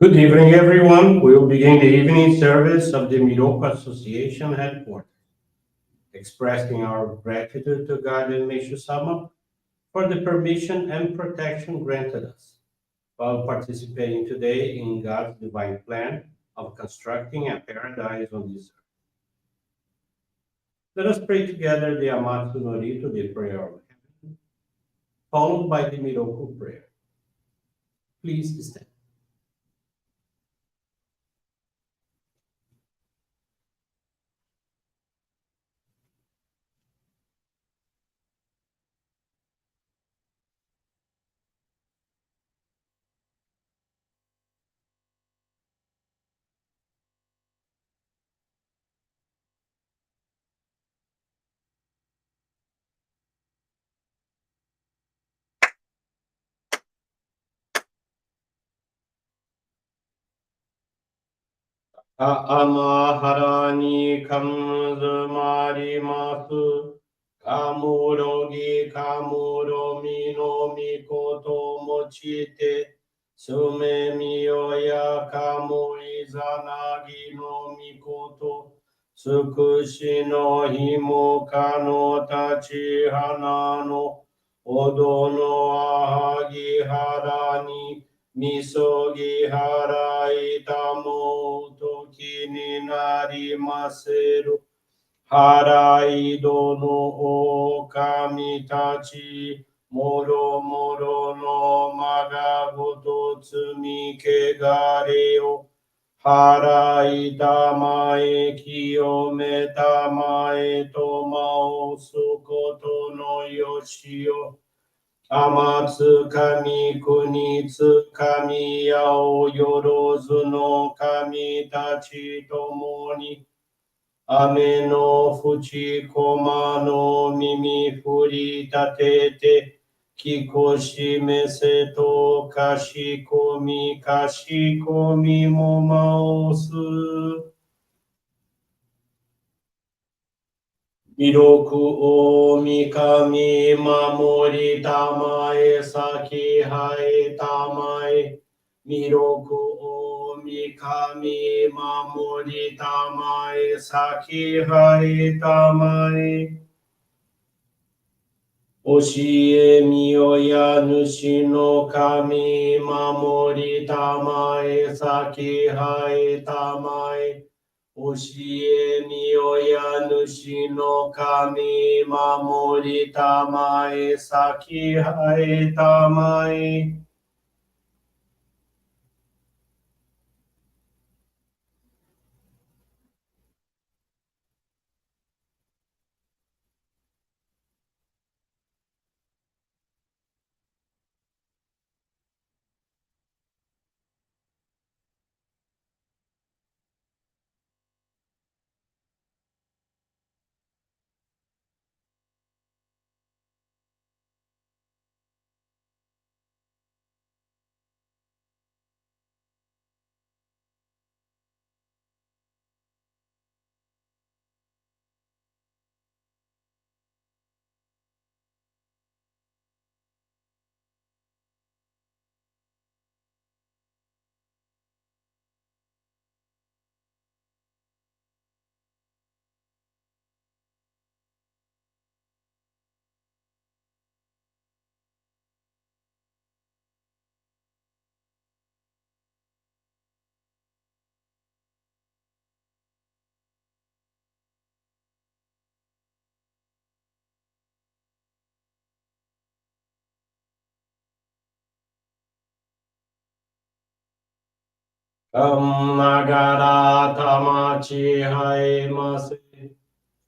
Good evening, everyone. We will begin the evening service of the Miroku Association headquarters, expressing our gratitude to God and Meishu-sama for the permission and protection granted us while participating today in God's divine plan of constructing a paradise on this earth. Let us pray together the Amatsu-Norito, the prayer of heaven, followed by the Miroku Prayer. Please stand. Amaharani kamuzumarimasu kamurogi kamuromi no mikoto mochite sume miyoya kamu izanagi no mikoto tsukushi no himo kano tachi hanano odo no ahagi harani Misogi harai tamo toki ni narimaseru. Harai dono o kamitachi. Moro moro no magagoto tsumi kegareo. Harai tamae kiyome tamae tomao sukoto no yoshio. Amatsu kami kunitsu kami yao yorozu no kami tachi tomoni. Ame no fuchi koma no mimi furi tatete. Kikoshi meseto kashikomi kashikomi momaosu. Miroku o mikami mamori tamae saki hae tamae. Miroku o mikami mamori tamae saki hae tamae. Oshie miyoya nushi no kami mamori tamae saki hae tamae. Oshie miyoya nushi no kami mamori tamae saki hae tamae. Kam nagara tamachi hae mase.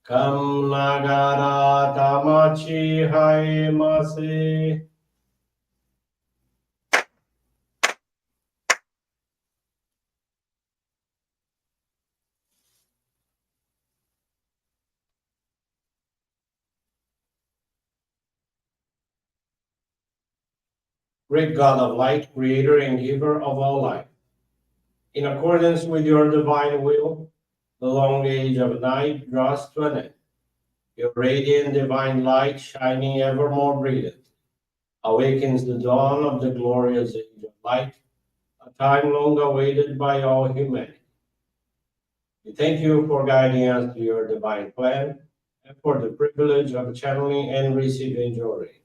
Kam nagara tamachi hae mase. Great God of light, creator and giver of all life. In accordance with your divine will, the long age of night draws to an end. Your radiant divine light, shining ever more brilliant, awakens the dawn of the glorious age of light, a time long awaited by all humanity. We thank you for guiding us to your divine plan and for the privilege of channeling and receiving Johrei.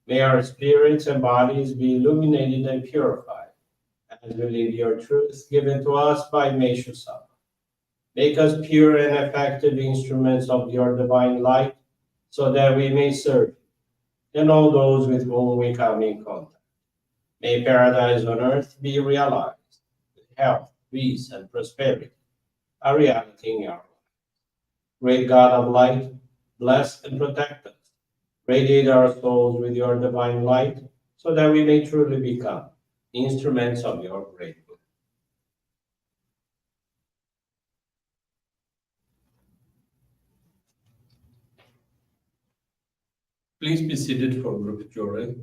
May our spirits and bodies be illuminated and purified as we live your truth given to us by Meishu-sama. Make us pure and effective instruments of your divine light so that we may serve you and all those with whom we come in contact. May paradise on earth be realized with health, peace, and prosperity, a reality in our lives. Great God of light, bless and protect us. Radiate our souls with your divine light so that we may truly become instruments of your great will. Please be seated for group Johrei.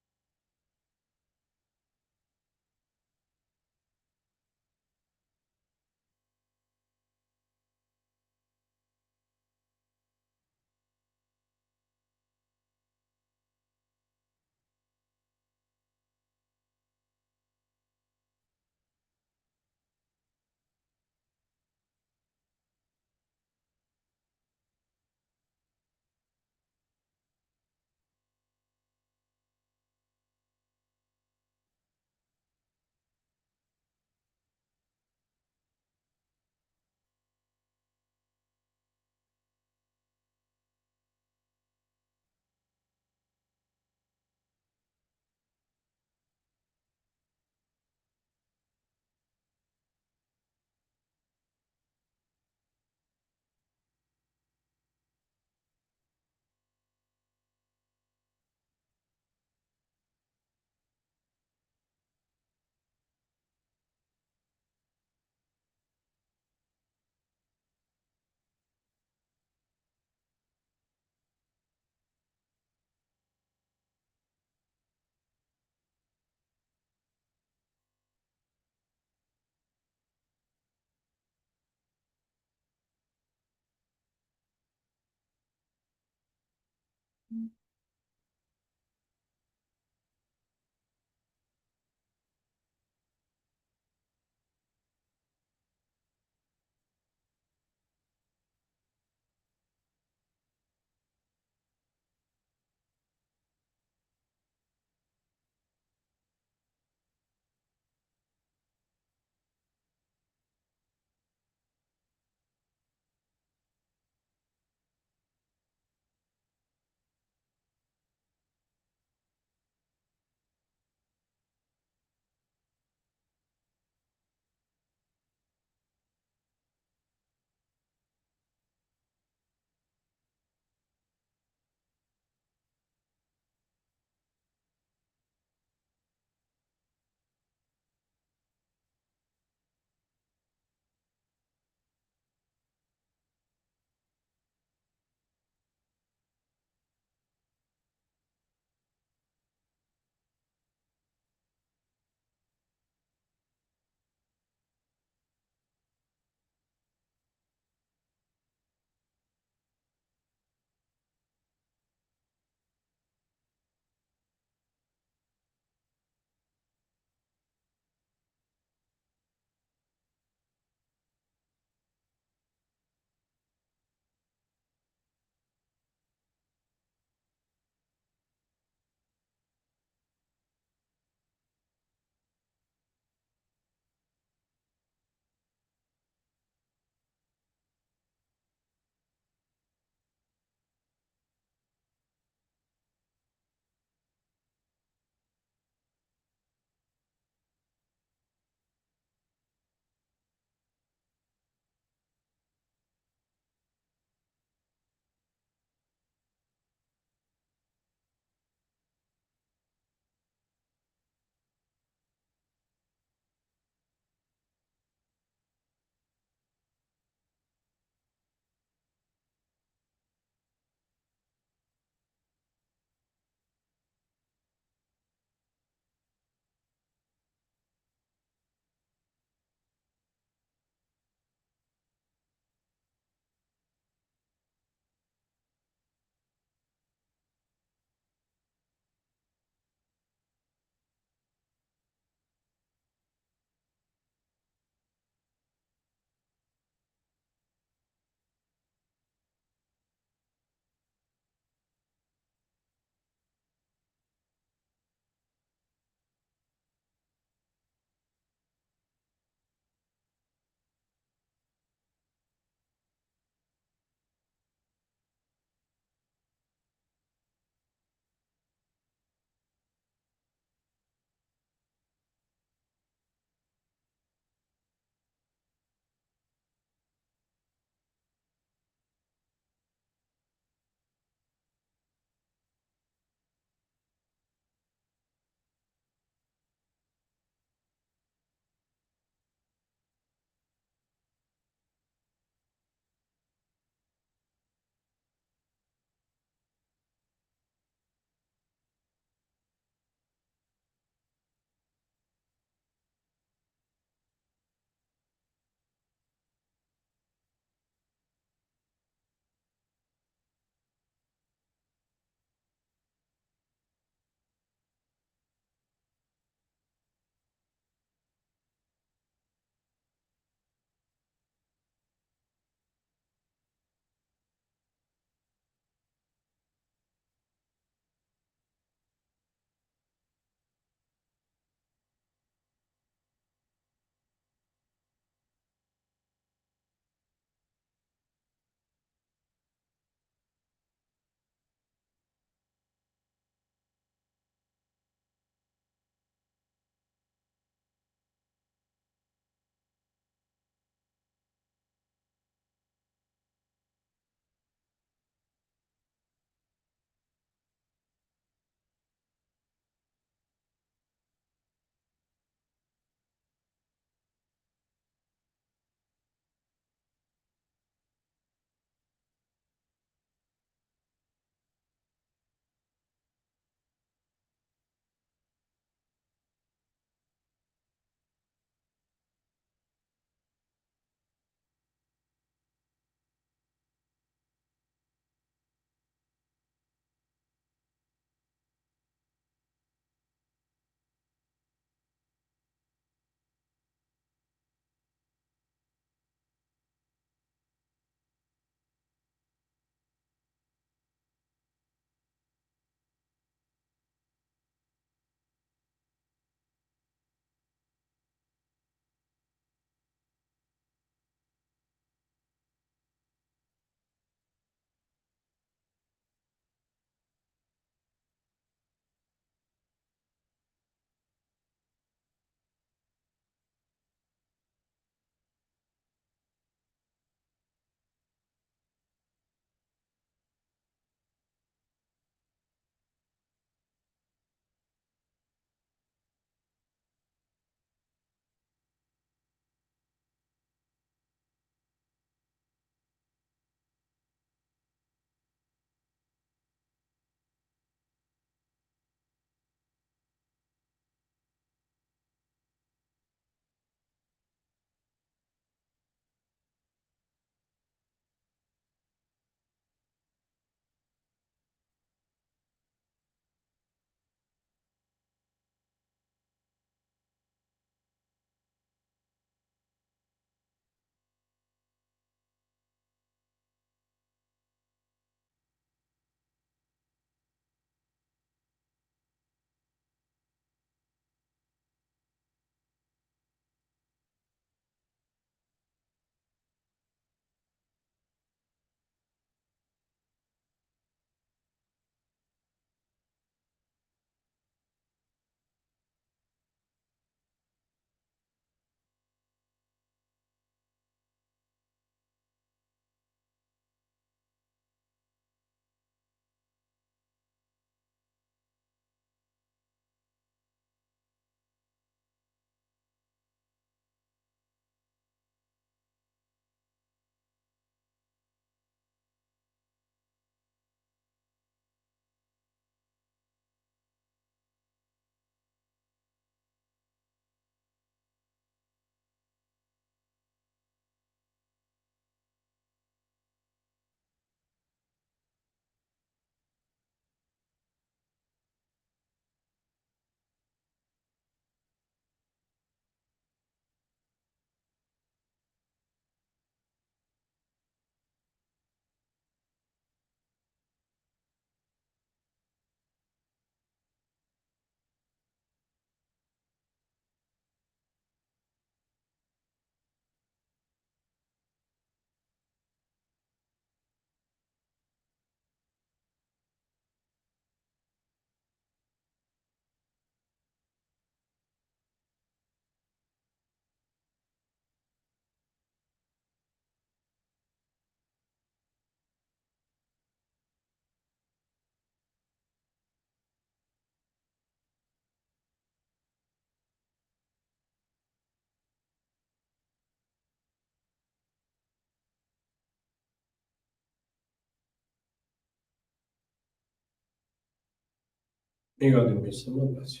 May God and Meishu-sama bless you.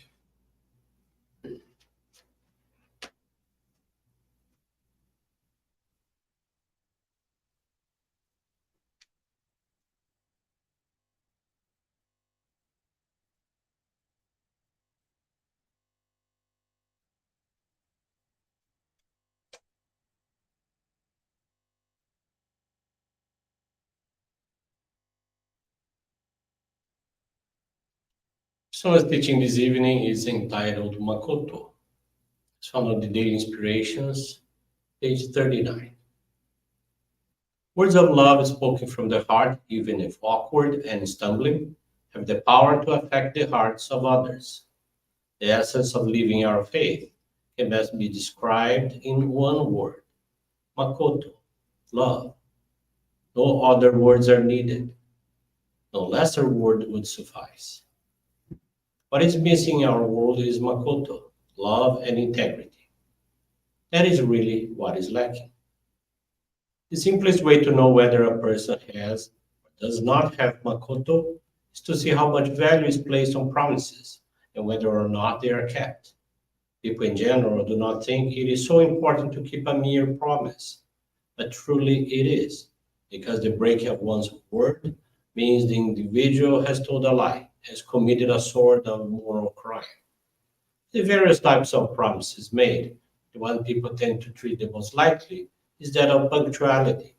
Someone's teaching this evening is entitled Makoto. It's found on the Daily Inspirations, page 39. Words of love spoken from the heart, even if awkward and stumbling, have the power to affect the hearts of others. The essence of living our faith can best be described in one word: Makoto, love. No other words are needed. No lesser word would suffice. What is missing in our world is Makoto, love and integrity. That is really what is lacking. The simplest way to know whether a person has or does not have Makoto is to see how much value is placed on promises and whether or not they are kept. People in general do not think it is so important to keep a mere promise, but truly it is, because the breaking of one's word means the individual has told a lie, has committed a sort of moral crime. The various types of promises made, the one people tend to treat the most lightly, is that of punctuality.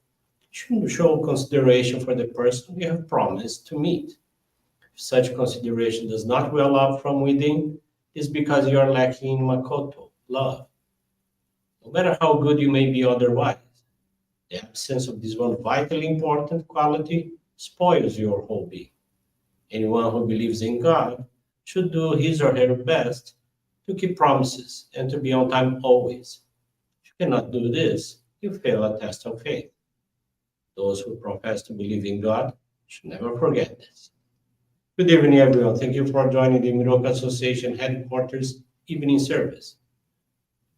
You should show consideration for the person you have promised to meet. If such consideration does not well up from within, it is because you are lacking in Makoto, love. No matter how good you may be otherwise, the absence of this one vitally important quality spoils your whole being. Anyone who believes in God should do his or her best to keep promises and to be on time always. If you cannot do this, you fail a test of faith. Those who profess to believe in God should never forget this. Good evening, everyone. Thank you for joining the Miroku Association headquarters evening service.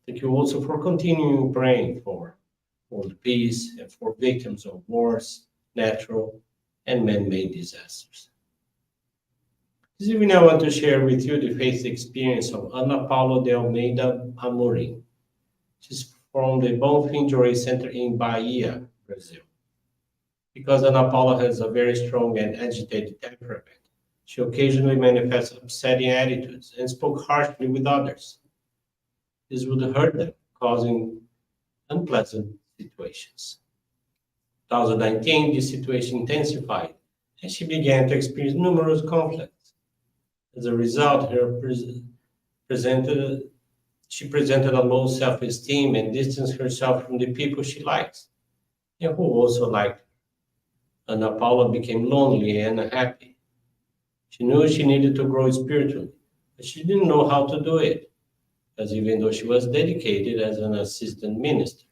Thank you also for continuing praying for world peace and for victims of wars, natural and man-made disasters. This evening, I want to share with you the faith experience of Ana Paula de Almeida Amorim. She's from the Bonfim Johrei Center in Bahia, Brazil. Because Ana Paula has a very strong and agitated temperament, she occasionally manifests upsetting attitudes and spoke harshly with others. This would hurt them, causing unpleasant situations. 2019, this situation intensified, and she began to experience numerous conflicts. As a result, presented, she presented a low self-esteem and distanced herself from the people she likes and who also liked her. Ana Paula became lonely and unhappy. She knew she needed to grow spiritually, but she didn't know how to do it, because even though she was dedicated as an assistant minister,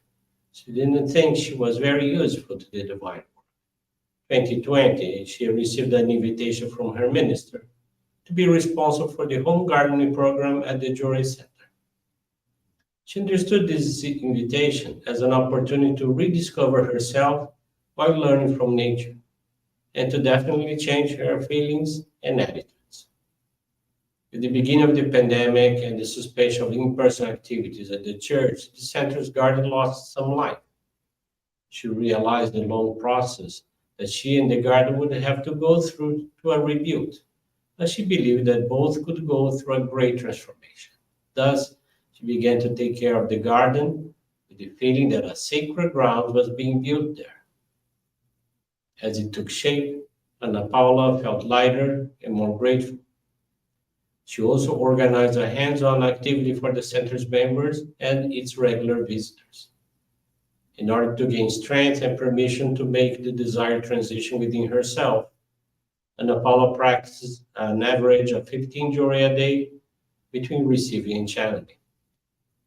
she didn't think she was very useful to the divine work. 2020, she received an invitation from her minister to be responsible for the home gardening program at the Johrei Center. She understood this invitation as an opportunity to rediscover herself while learning from nature, and to definitely change her feelings and attitudes. With the beginning of the pandemic and the suspension of in-person activities at the church, the center's garden lost some life. She realized the long process that she and the garden would have to go through to a rebuild, but she believed that both could go through a great transformation. Thus, she began to take care of the garden with the feeling that a sacred ground was being built there. As it took shape, Ana Paula felt lighter and more grateful. She also organized a hands-on activity for the center's members and its regular visitors. In order to gain strength and permission to make the desired transition within herself, Ana Paula practiced an average of 15 Johrei a day between receiving and channeling.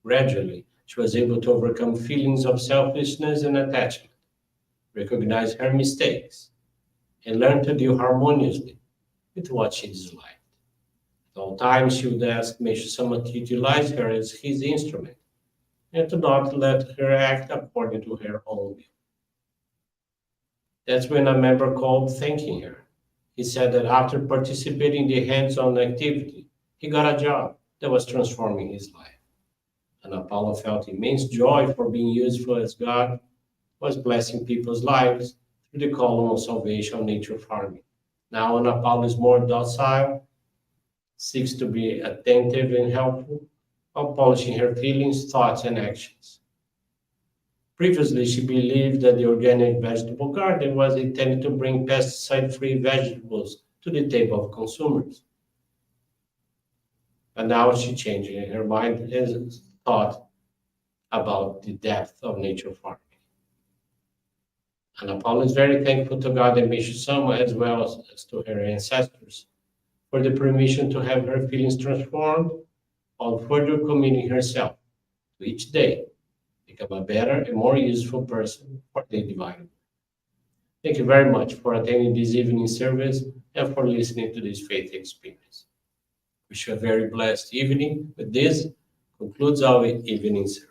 Gradually, she was able to overcome feelings of selfishness and attachment, recognize her mistakes, and learn to deal harmoniously with what she disliked. At all times, she would ask Meishu-sama to utilize her as his instrument and to not let her act according to her own will. That's when a member called thanking her. He said that after participating in the hands-on activity, he got a job that was transforming his life. And Apollo felt immense joy for being useful as God was blessing people's lives through the column of salvation nature farming. Now, Ana Paula is more docile, seeks to be attentive and helpful, while polishing her feelings, thoughts, and actions. Previously, she believed that the organic vegetable garden was intended to bring pesticide-free vegetables to the table of consumers. But now she changed her mind and thought about the depth of nature farming. And Paula is very thankful to God and Meishu-sama as well as to her ancestors for the permission to have her feelings transformed while further committing herself to each day become a better and more useful person for the divine. Thank you very much for attending this evening service and for listening to this faith experience. Wish you a very blessed evening. With this concludes our evening service.